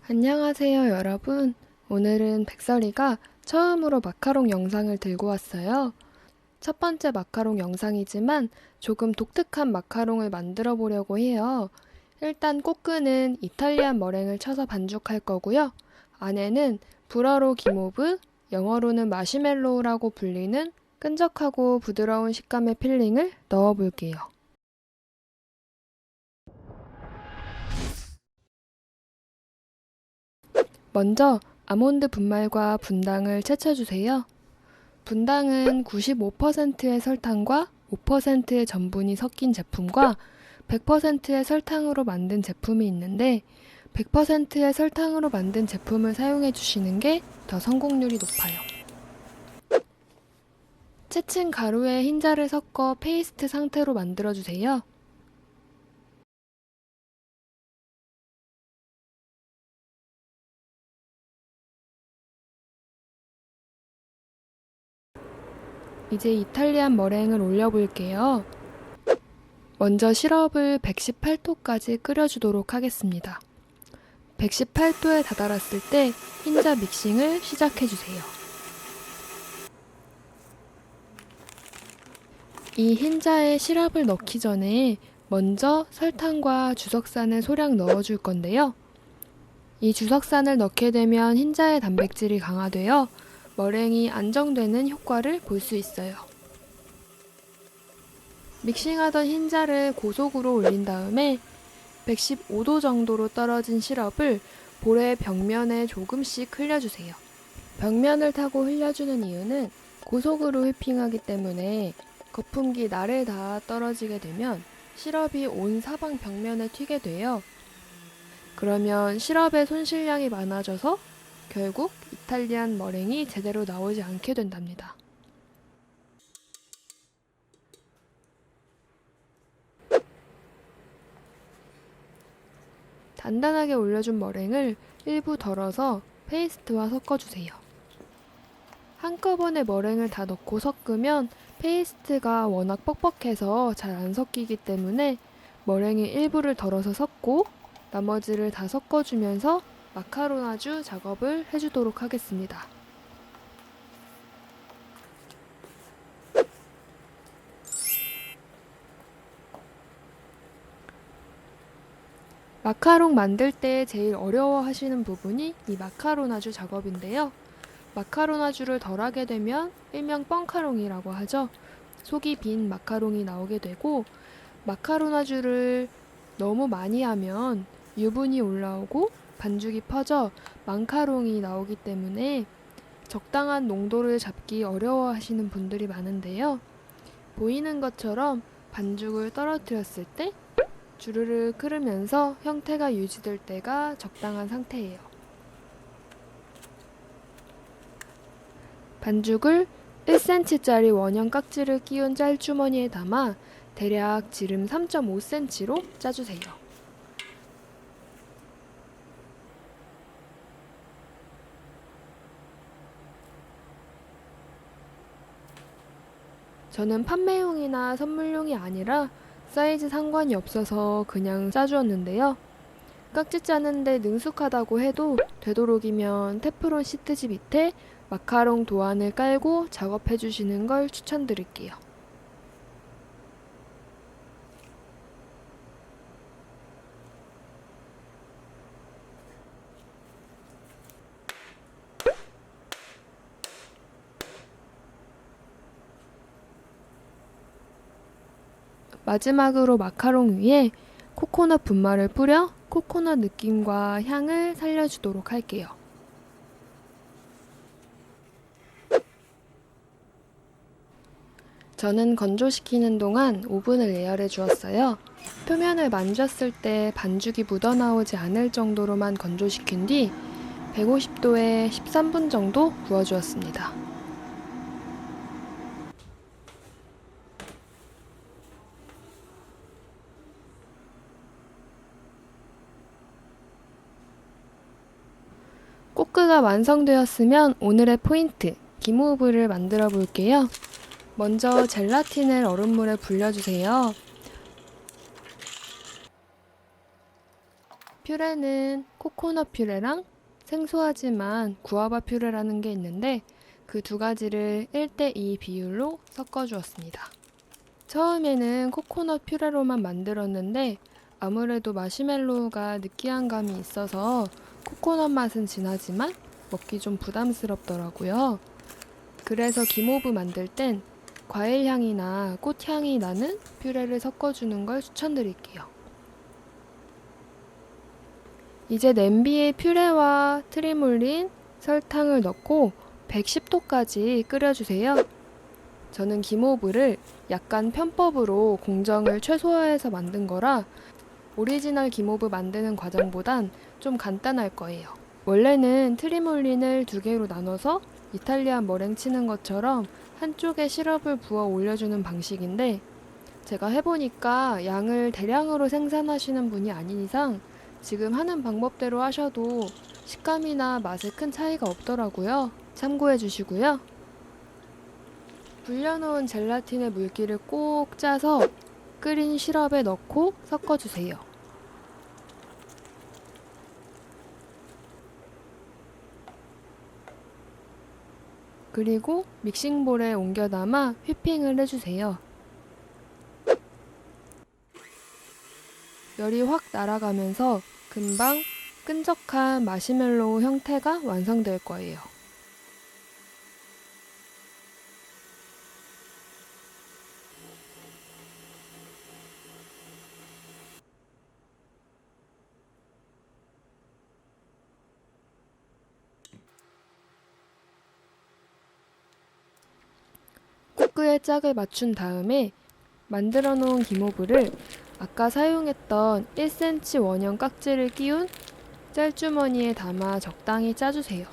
안녕하세요, 여러분. 오늘은 백설이가 처음으로 마카롱 영상을 들고 왔어요. 첫 번째 마카롱 영상이지만 조금 독특한 마카롱을 만들어 보려고 해요. 일단 꽃끈은 이탈리안 머랭을 쳐서 반죽할 거고요. 안에는 불어로 기모브, 영어로는 마시멜로우라고 불리는 끈적하고 부드러운 식감의 필링을 넣어 볼게요. 먼저 아몬드 분말과 분당을 채쳐주세요. 분당은 95%의 설탕과 5%의 전분이 섞인 제품과 100%의 설탕으로 만든 제품이 있는데 100%의 설탕으로 만든 제품을 사용해 주시는 게 더 성공률이 높아요. 채친 가루에 흰자를 섞어 페이스트 상태로 만들어 주세요. 이제 이탈리안 머랭을 올려볼게요. 먼저 시럽을 118도까지 끓여주도록 하겠습니다. 118도에 다다랐을 때 흰자 믹싱을 시작해주세요. 이 흰자에 시럽을 넣기 전에 먼저 설탕과 주석산을 소량 넣어줄 건데요. 이 주석산을 넣게 되면 흰자의 단백질이 강화되어 머랭이 안정되는 효과를 볼 수 있어요. 믹싱하던 흰자를 고속으로 올린 다음에 115도 정도로 떨어진 시럽을 볼의 벽면에 조금씩 흘려주세요. 벽면을 타고 흘려주는 이유는 고속으로 휘핑하기 때문에 거품기 날에 닿아 떨어지게 되면 시럽이 온 사방 벽면에 튀게 돼요. 그러면 시럽의 손실량이 많아져서 결국 이탈리안 머랭이 제대로 나오지 않게 된답니다. 단단하게 올려준 머랭을 일부 덜어서 페이스트와 섞어주세요. 한꺼번에 머랭을 다 넣고 섞으면 페이스트가 워낙 뻑뻑해서 잘 안 섞이기 때문에 머랭의 일부를 덜어서 섞고 나머지를 다 섞어주면서 마카로나주 작업을 해주도록 하겠습니다. 마카롱 만들 때 제일 어려워하시는 부분이 이 마카로나주 작업인데요. 마카로나주를 덜하게 되면 일명 뻥카롱이라고 하죠. 속이 빈 마카롱이 나오게 되고 마카로나주를 너무 많이 하면 유분이 올라오고 반죽이 퍼져 망카롱이 나오기 때문에 적당한 농도를 잡기 어려워하시는 분들이 많은데요. 보이는 것처럼 반죽을 떨어뜨렸을 때 주르르 흐르면서 형태가 유지될 때가 적당한 상태예요. 반죽을 1cm짜리 원형 깍지를 끼운 짤주머니에 담아 대략 지름 3.5cm로 짜주세요. 저는 판매용이나 선물용이 아니라 사이즈 상관이 없어서 그냥 짜주었는데요. 깍지 짜는데 능숙하다고 해도 되도록이면 테프론 시트지 밑에 마카롱 도안을 깔고 작업해 주시는 걸 추천드릴게요. 마지막으로 마카롱 위에 코코넛 분말을 뿌려 코코넛 느낌과 향을 살려주도록 할게요. 저는 건조시키는 동안 오븐을 예열해 주었어요. 표면을 만졌을 때 반죽이 묻어나오지 않을 정도로만 건조시킨 뒤 150도에 13분 정도 구워주었습니다. 꼬끄가 완성되었으면 오늘의 포인트, 기모브를 만들어 볼게요. 먼저 젤라틴을 얼음물에 불려주세요. 퓨레는 코코넛 퓨레랑 생소하지만 구아바 퓨레라는 게 있는데 그 두 가지를 1대2 비율로 섞어 주었습니다. 처음에는 코코넛 퓨레로만 만들었는데 아무래도 마시멜로우가 느끼한 감이 있어서 코코넛 맛은 진하지만 먹기 좀 부담스럽더라고요. 그래서 기모브 만들 땐 과일 향이나 꽃 향이 나는 퓨레를 섞어주는 걸 추천드릴게요. 이제 냄비에 퓨레와 트리몰린, 설탕을 넣고 110도까지 끓여주세요. 저는 기모브를 약간 편법으로 공정을 최소화해서 만든 거라 오리지널 기모브 만드는 과정보단 좀 간단할 거예요. 원래는 트리몰린을 2개로 나눠서 이탈리안 머랭 치는 것처럼 한쪽에 시럽을 부어 올려주는 방식인데 제가 해보니까 양을 대량으로 생산하시는 분이 아닌 이상 지금 하는 방법대로 하셔도 식감이나 맛에 큰 차이가 없더라고요. 참고해 주시고요. 불려놓은 젤라틴의 물기를 꼭 짜서 끓인 시럽에 넣고 섞어주세요. 그리고 믹싱볼에 옮겨 담아 휘핑을 해주세요. 열이 확 날아가면서 금방 끈적한 마시멜로우 형태가 완성될 거예요. 코크의 짝을 맞춘 다음에 만들어 놓은 기모브를 아까 사용했던 1cm 원형 깍지를 끼운 짤주머니에 담아 적당히 짜주세요.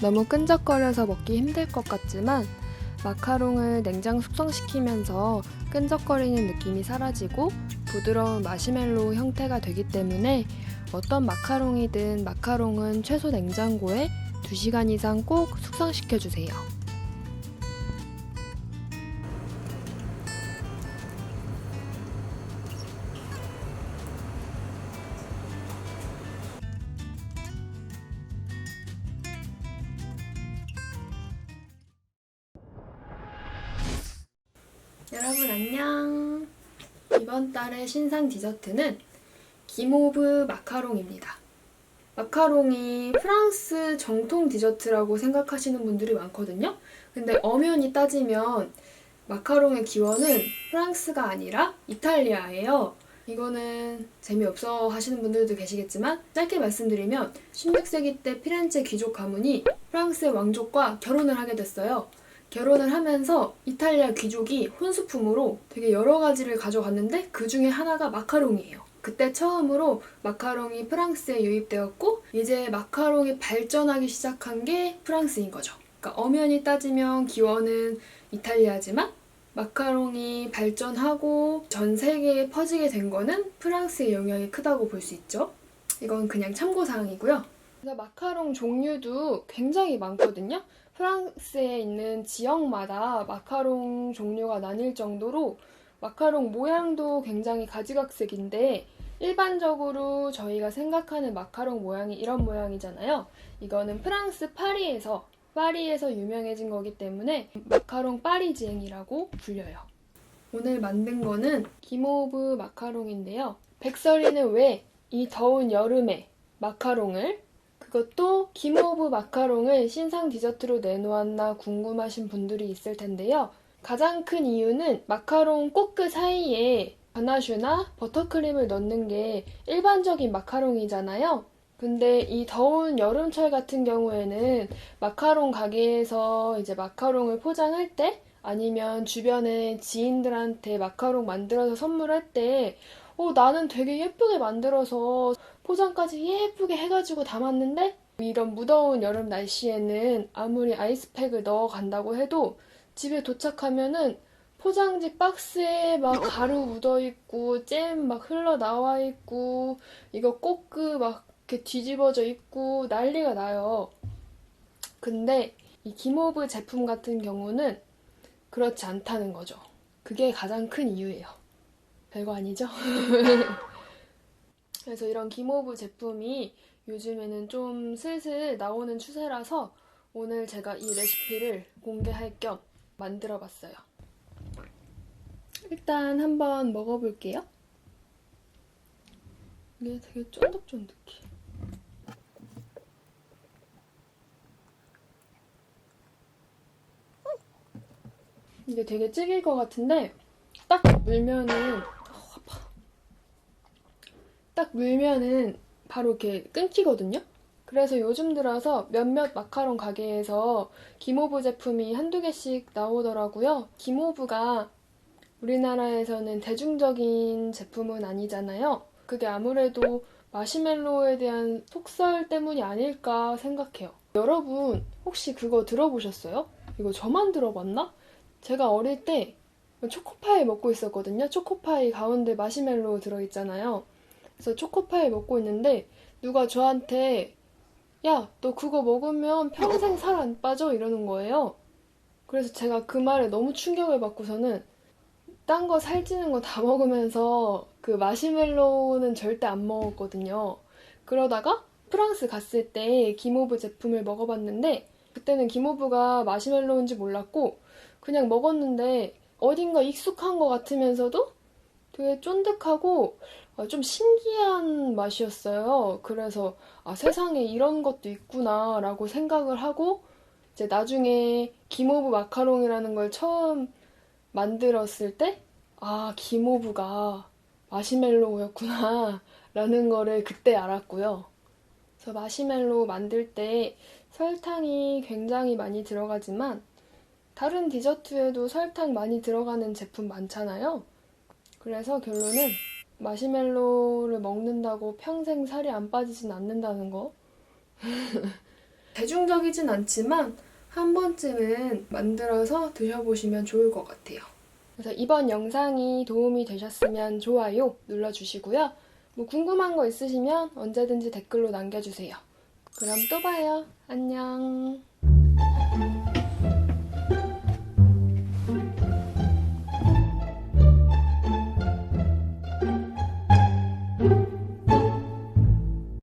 너무 끈적거려서 먹기 힘들 것 같지만 마카롱을 냉장 숙성시키면서 끈적거리는 느낌이 사라지고 부드러운 마시멜로우 형태가 되기 때문에 어떤 마카롱이든 마카롱은 최소 냉장고에 2시간 이상 꼭 숙성시켜주세요. 여러분 안녕! 이번 달의 신상 디저트는 기모브 마카롱입니다. 마카롱이 프랑스 정통 디저트라고 생각하시는 분들이 많거든요. 근데 엄연히 따지면 마카롱의 기원은 프랑스가 아니라 이탈리아예요. 이거는 재미없어 하시는 분들도 계시겠지만 짧게 말씀드리면 16세기 때 피렌체 귀족 가문이 프랑스의 왕족과 결혼을 하게 됐어요. 결혼을 하면서 이탈리아 귀족이 혼수품으로 되게 여러 가지를 가져갔는데 그 중에 하나가 마카롱이에요. 그때 처음으로 마카롱이 프랑스에 유입되었고 이제 마카롱이 발전하기 시작한 게 프랑스인 거죠. 그러니까 엄연히 따지면 기원은 이탈리아지만 마카롱이 발전하고 전 세계에 퍼지게 된 거는 프랑스의 영향이 크다고 볼 수 있죠. 이건 그냥 참고사항이고요. 그래서 마카롱 종류도 굉장히 많거든요. 프랑스에 있는 지역마다 마카롱 종류가 나뉠 정도로 마카롱 모양도 굉장히 가지각색인데 일반적으로 저희가 생각하는 마카롱 모양이 이런 모양이잖아요. 이거는 프랑스 파리에서 유명해진 거기 때문에 마카롱 파리지앵이라고 불려요. 오늘 만든 거는 기모브 마카롱인데요. 백설이는 왜 이 더운 여름에 마카롱을 그것도 기모브 마카롱을 신상 디저트로 내놓았나 궁금하신 분들이 있을 텐데요. 가장 큰 이유는 마카롱 꼬끄 사이에 가나슈나 버터크림을 넣는 게 일반적인 마카롱이잖아요. 근데 이 더운 여름철 같은 경우에는 마카롱 가게에서 이제 마카롱을 포장할 때 아니면 주변에 지인들한테 마카롱 만들어서 선물할 때 나는 되게 예쁘게 만들어서 포장까지 예쁘게 해가지고 담았는데 이런 무더운 여름 날씨에는 아무리 아이스팩을 넣어 간다고 해도 집에 도착하면은 포장지 박스에 막 가루 묻어 있고 잼 막 흘러나와 있고 이거 꼬끄 막 이렇게 뒤집어져 있고 난리가 나요. 근데 이 기모브 제품 같은 경우는 그렇지 않다는 거죠. 그게 가장 큰 이유예요. 별거 아니죠? 그래서 이런 기모브 제품이 요즘에는 좀 슬슬 나오는 추세라서 오늘 제가 이 레시피를 공개할 겸 만들어 봤어요. 일단 한번 먹어볼게요. 이게 되게 쫀득쫀득해. 이게 되게 질길 것 같은데 딱 물면은 딱 물면은 바로 이렇게 끊기거든요. 그래서 요즘 들어서 몇몇 마카롱 가게에서 기모브 제품이 한두 개씩 나오더라고요. 기모브가 우리나라에서는 대중적인 제품은 아니잖아요. 그게 아무래도 마시멜로에 대한 속설 때문이 아닐까 생각해요. 여러분 혹시 그거 들어보셨어요? 이거 저만 들어봤나? 제가 어릴 때 초코파이 먹고 있었거든요. 초코파이 가운데 마시멜로 들어있잖아요. 그래서 초코파이 먹고 있는데 누가 저한테 야, 너 그거 먹으면 평생 살 안 빠져? 이러는 거예요. 그래서 제가 그 말에 너무 충격을 받고서는 딴 거 살찌는 거 다 먹으면서 그 마시멜로우는 절대 안 먹었거든요. 그러다가 프랑스 갔을 때 기모브 제품을 먹어봤는데 그때는 기모브가 마시멜로우인지 몰랐고 그냥 먹었는데 어딘가 익숙한 것 같으면서도 되게 쫀득하고 좀 신기한 맛이었어요. 그래서 세상에 이런 것도 있구나 라고 생각을 하고 이제 나중에 기모브 마카롱이라는 걸 처음 만들었을 때 기모브가 마시멜로우였구나 라는 거를 그때 알았고요. 그래서 마시멜로우 만들 때 설탕이 굉장히 많이 들어가지만 다른 디저트에도 설탕 많이 들어가는 제품 많잖아요. 그래서 결론은 마시멜로를 먹는다고 평생 살이 안 빠지진 않는다는 거. 대중적이진 않지만 한 번쯤은 만들어서 드셔보시면 좋을 것 같아요. 그래서 이번 영상이 도움이 되셨으면 좋아요 눌러주시고요. 뭐 궁금한 거 있으시면 언제든지 댓글로 남겨주세요. 그럼 또 봐요. 안녕.